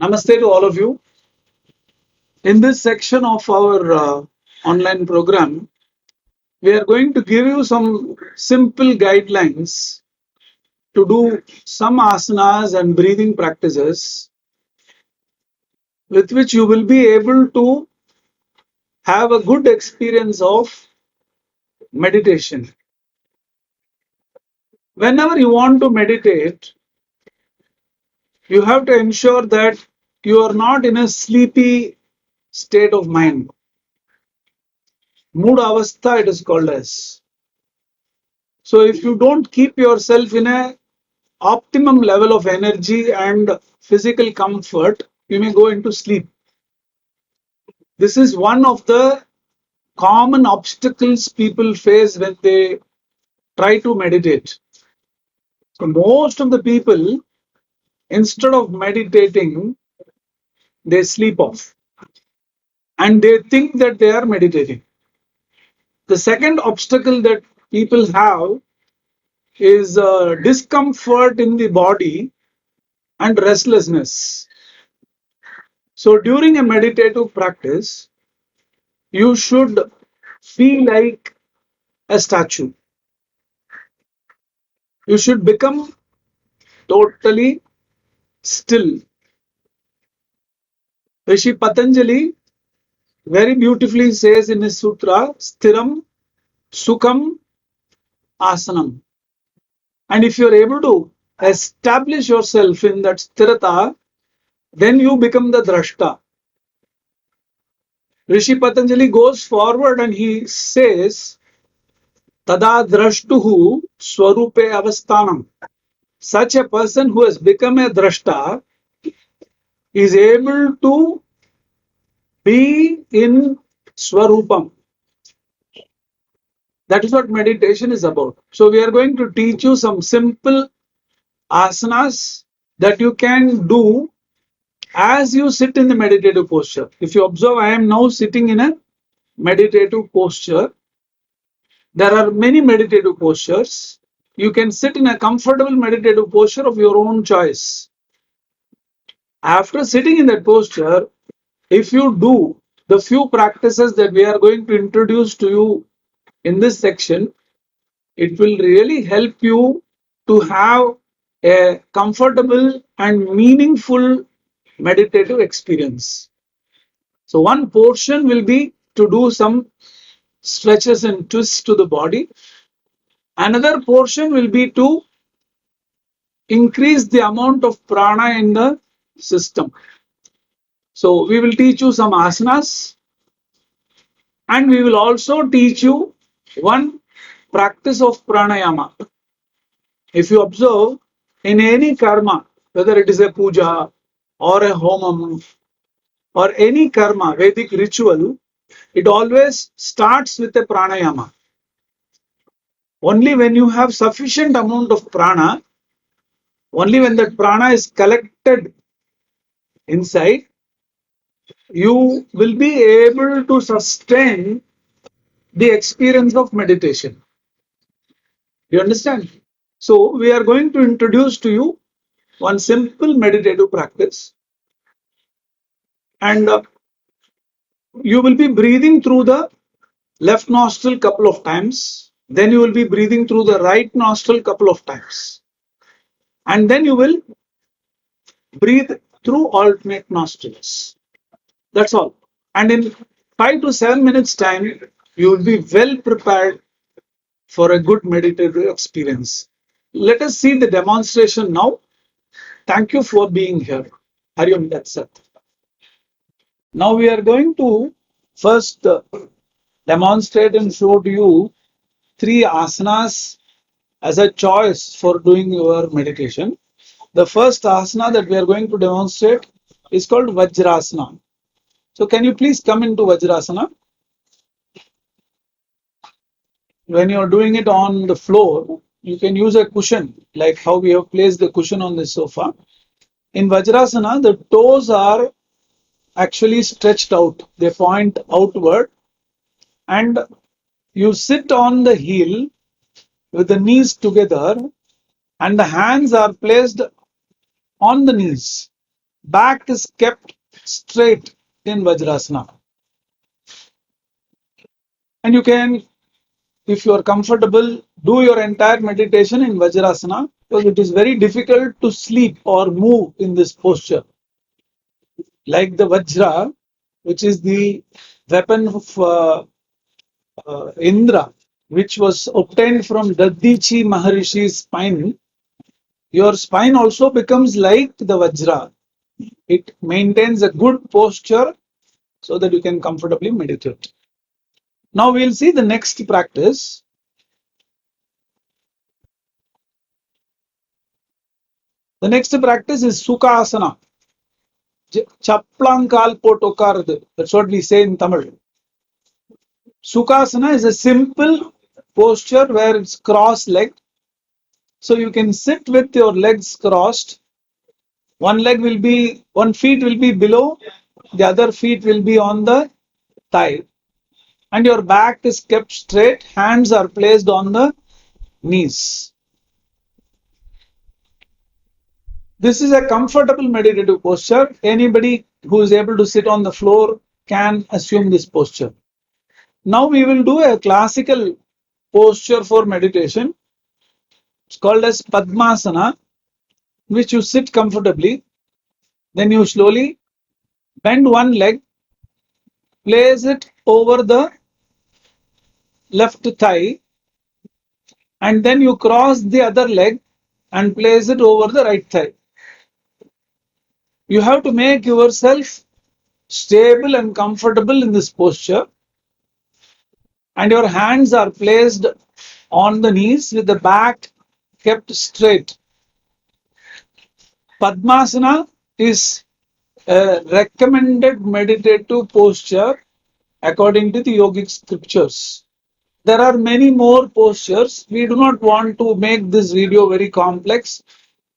Namaste to all of you. In this section of our online program, we are going to give you some simple guidelines to do some asanas and breathing practices with which you will be able to have a good experience of meditation. Whenever you want to meditate, you have to ensure that you are not in a sleepy state of mind. Mood avastha, it is called as. So if you don't keep yourself in a optimum level of energy and physical comfort, you may go into sleep. This is one of the common obstacles people face when they try to meditate. So most of the people, instead of meditating, they sleep off and they think that they are meditating. The second obstacle that people have is discomfort in the body and restlessness. So during a meditative practice, you should feel like a statue. You should become totally still. Rishi Patanjali very beautifully says in his sutra, Sthiram Sukham Asanam. And if you're able to establish yourself in that sthirata, then you become the drashta. Rishi Patanjali goes forward and he says, Tada drashtuhu swarupe avasthanam. Such a person who has become a drashta is able to be in swarupam. That is what meditation is about. So we are going to teach you some simple asanas that you can do as you sit in the meditative posture. If you observe, I am now sitting in a meditative posture. There are many meditative postures. You can sit in a comfortable meditative posture of your own choice. After sitting in that posture, if you do the few practices that we are going to introduce to you in this section, it will really help you to have a comfortable and meaningful meditative experience. So one portion will be to do some stretches and twists to the body. Another portion will be to increase the amount of prana in the system. So we will teach you some asanas and we will also teach you one practice of pranayama. If you observe in any karma, whether it is a puja or a homam or any karma, Vedic ritual, it always starts with a pranayama. Only when you have sufficient amount of prana, only when that prana is collected inside, you will be able to sustain the experience of meditation. You understand? So we are going to introduce to you one simple meditative practice, and you will be breathing through the left nostril couple of times, then you will be breathing through the right nostril couple of times, and then you will breathe through alternate nostrils. That's all. And in 5 to 7 minutes time, you will be well prepared for a good meditative experience. Let us see the demonstration now. Thank you for being here. Hariom, that's it. Now we are going to first demonstrate and show to you three asanas as a choice for doing your meditation. The first asana that we are going to demonstrate is called Vajrasana. So can you please come into Vajrasana? When you are doing it on the floor, you can use a cushion, like how we have placed the cushion on the sofa. In Vajrasana, the toes are actually stretched out. They point outward and you sit on the heel with the knees together and the hands are placed on the knees. back is kept straight in Vajrasana. And you can, if you are comfortable, do your entire meditation in Vajrasana because it is very difficult to sleep or move in this posture. Like the Vajra, which is the weapon of Indra, which was obtained from Dadichi Maharishi's spine, your spine also becomes like the Vajra. It maintains a good posture so that you can comfortably meditate. Now we'll see the next practice. The next practice is Sukhasana. Chaplankal potokaradu. That's what we say in Tamil. Sukhasana is a simple posture where it's cross-legged. So you can sit with your legs crossed. One feet will be below, the other feet will be on the thigh. And your back is kept straight, hands are placed on the knees. This is a comfortable meditative posture. Anybody who is able to sit on the floor can assume this posture. Now we will do a classical posture for meditation. It's called as Padmasana, which you sit comfortably. Then you slowly bend one leg, place it over the left thigh, and then you cross the other leg and place it over the right thigh. You have to make yourself stable and comfortable in this posture, and your hands are placed on the knees with the back kept straight. Padmasana is a recommended meditative posture according to the yogic scriptures. There are many more postures. We do not want to make this video very complex,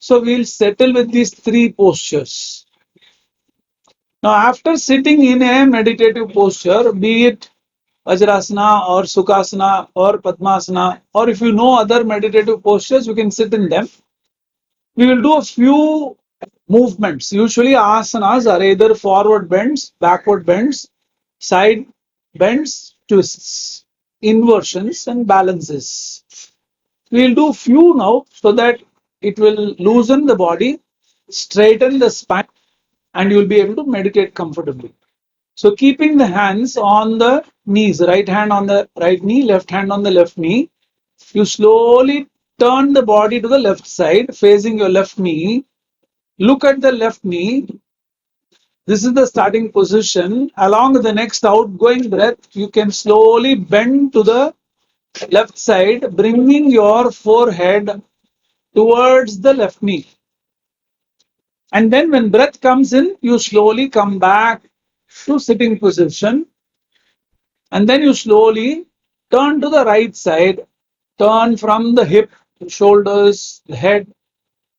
so we'll settle with these three postures. Now, after sitting in a meditative posture, be it Vajrasana or Sukhasana or Padmasana, or if you know other meditative postures, you can sit in them. We will do a few movements. Usually, asanas are either forward bends, backward bends, side bends, twists, inversions, and balances. We'll do few now so that it will loosen the body, straighten the spine, and you'll be able to meditate comfortably. So keeping the hands on the knees, right hand on the right knee, left hand on the left knee, you slowly turn the body to the left side, facing your left knee. Look at the left knee. This is the starting position. Along the next outgoing breath, you can slowly bend to the left side, bringing your forehead towards the left knee. And then when breath comes in, you slowly come back to sitting position. And then you slowly turn to the right side, turn from the hip, shoulders, the head,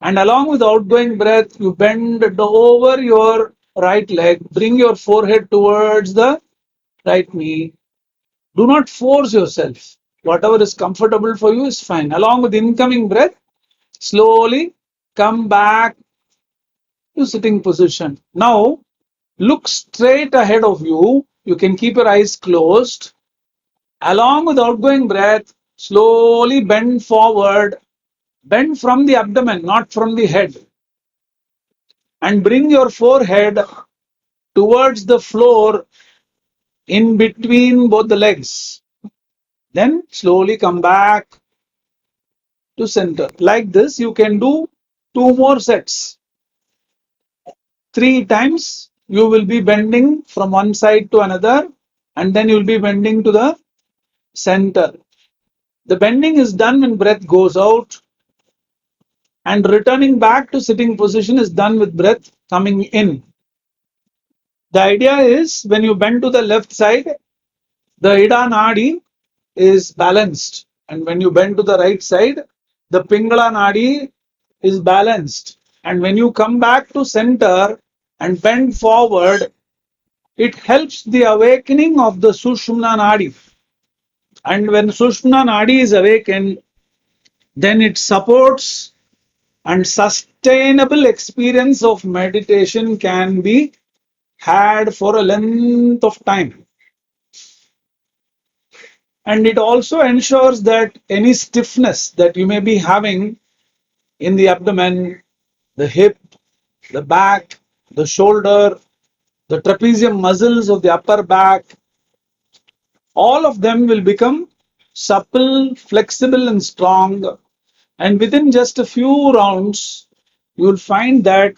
and along with outgoing breath, you bend over your right leg, bring your forehead towards the right knee. Do not force yourself. Whatever is comfortable for you is fine. Along with incoming breath, slowly come back to sitting position. Now, look straight ahead of you. You can keep your eyes closed. Along with outgoing breath, slowly bend forward. Bend from the abdomen, not from the head. And bring your forehead towards the floor in between both the legs. Then slowly come back to center. Like this, you can do 2 more sets. 3 times you will be bending from one side to another, and then you will be bending to the center. The bending is done when breath goes out, and returning back to sitting position is done with breath coming in. The idea is when you bend to the left side, the Ida Nadi is balanced, and when you bend to the right side, the Pingala Nadi is balanced. And when you come back to center and bend forward, it helps the awakening of the Sushumna Nadi. And when Sushumna Nadi is awakened, then it supports and sustainable experience of meditation can be had for a length of time. And it also ensures that any stiffness that you may be having in the abdomen, the hip, the back, the shoulder, the trapezium muscles of the upper back, all of them will become supple, flexible, and strong. And within just a few rounds, you will find that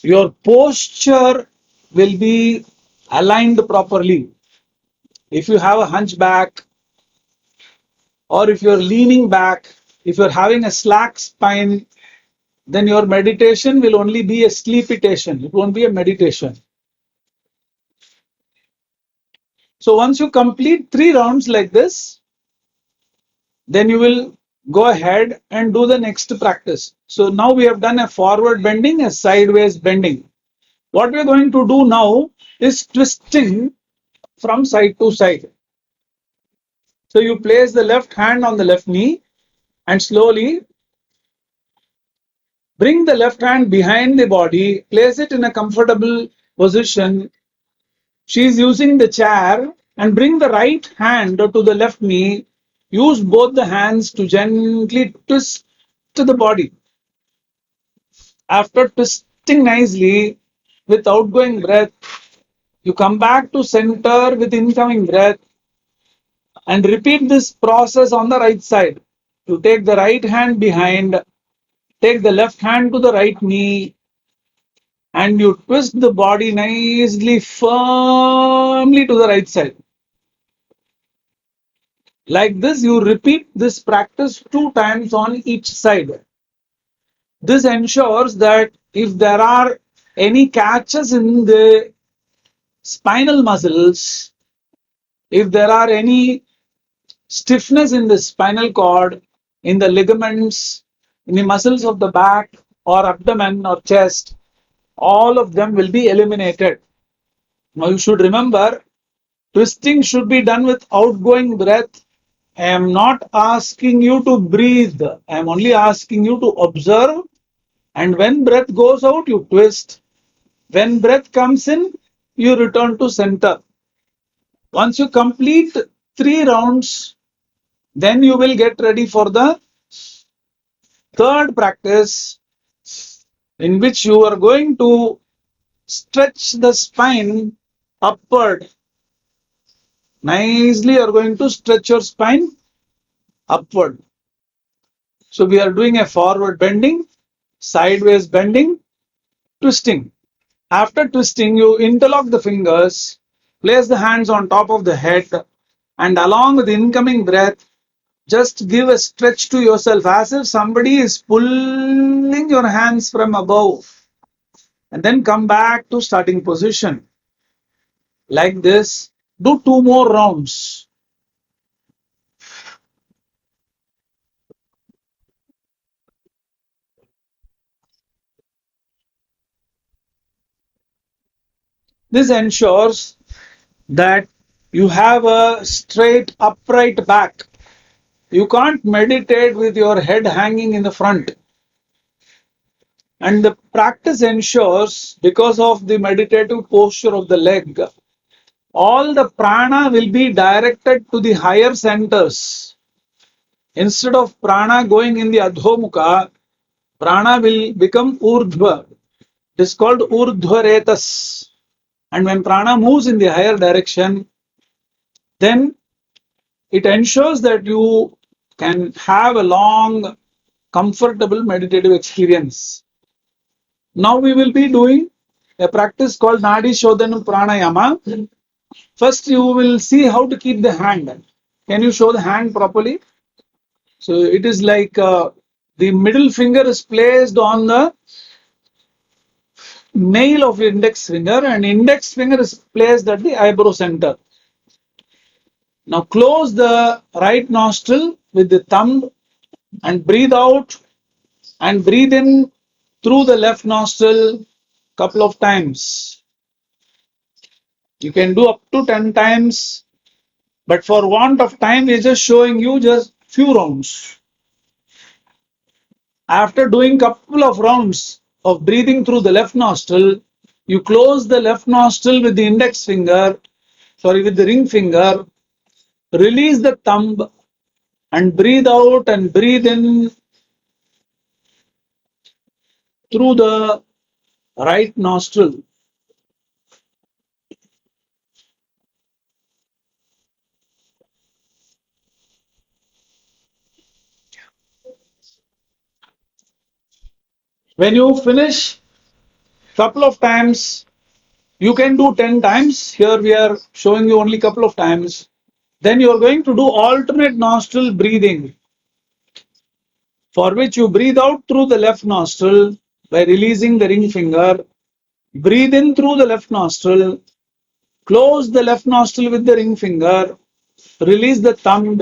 your posture will be aligned properly. If you have a hunchback, or if you're leaning back, if you're having a slack spine, then your meditation will only be a sleepitation. It won't be a meditation. So once you complete 3 rounds like this, then you will go ahead and do the next practice. So now we have done a forward bending, a sideways bending. What we are going to do now is twisting from side to side. So you place the left hand on the left knee and slowly bring the left hand behind the body, place it in a comfortable position. She is using the chair, and bring the right hand to the left knee. Use both the hands to gently twist to the body. After twisting nicely with outgoing breath, you come back to center with incoming breath and repeat this process on the right side. You take the right hand behind, take the left hand to the right knee, and you twist the body nicely, firmly to the right side. Like this, you repeat this practice 2 times on each side. This ensures that if there are any catches in the spinal muscles, if there are any stiffness in the spinal cord, in the ligaments, in the muscles of the back or abdomen or chest, all of them will be eliminated. Now you should remember, twisting should be done with outgoing breath. I am not asking you to breathe. I am only asking you to observe. And when breath goes out, you twist. When breath comes in, you return to center. Once you complete 3 rounds, then you will get ready for the third practice, in which you are going to stretch the spine upward. Nicely, you are going to stretch your spine upward. So we are doing a forward bending, sideways bending, twisting. After twisting, you interlock the fingers, place the hands on top of the head, and along with incoming breath, just give a stretch to yourself as if somebody is pulling your hands from above. And then come back to starting position. Like this, do 2 more rounds. This ensures that you have a straight, upright back. You can't meditate with your head hanging in the front. And the practice ensures, because of the meditative posture of the leg, all the prana will be directed to the higher centers. Instead of prana going in the adhomukha, prana will become urdhva. It is called urdhvaretas. And when prana moves in the higher direction, then it ensures that you can have a long, comfortable meditative experience. Now we will be doing a practice called Nadi Shodhana Pranayama. First, you will see how to keep the hand. Can you show the hand properly? So it is like the middle finger is placed on the nail of your index finger, and index finger is placed at the eyebrow center. Now close the right nostril with the thumb and breathe out and breathe in through the left nostril couple of times. You can do up to 10 times, but for want of time, we're just showing you just few rounds. After doing couple of rounds of breathing through the left nostril, you close the left nostril with the index finger, with the ring finger, release the thumb and breathe out and breathe in through the right nostril. When you finish couple of times, you can do 10 times. Here we are showing you only couple of times. Then you are going to do alternate nostril breathing, for which you breathe out through the left nostril by releasing the ring finger. Breathe in through the left nostril, close the left nostril with the ring finger, release the thumb,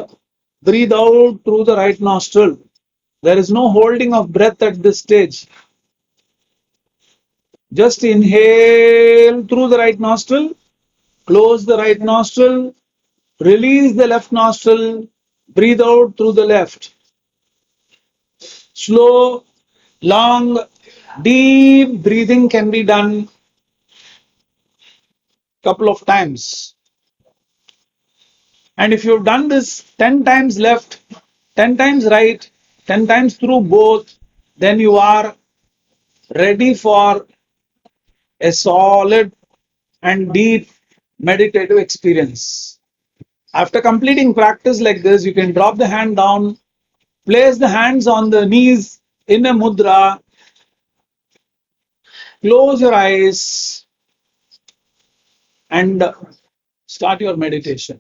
breathe out through the right nostril. There is no holding of breath at this stage. Just inhale through the right nostril, close the right nostril, release the left nostril, breathe out through the left. Slow, long, deep breathing can be done couple of times. And if you've done this 10 times left, 10 times right, 10 times through both, then you are ready for a solid and deep meditative experience. After completing practice like this, you can drop the hand down, place the hands on the knees in a mudra, close your eyes, and start your meditation.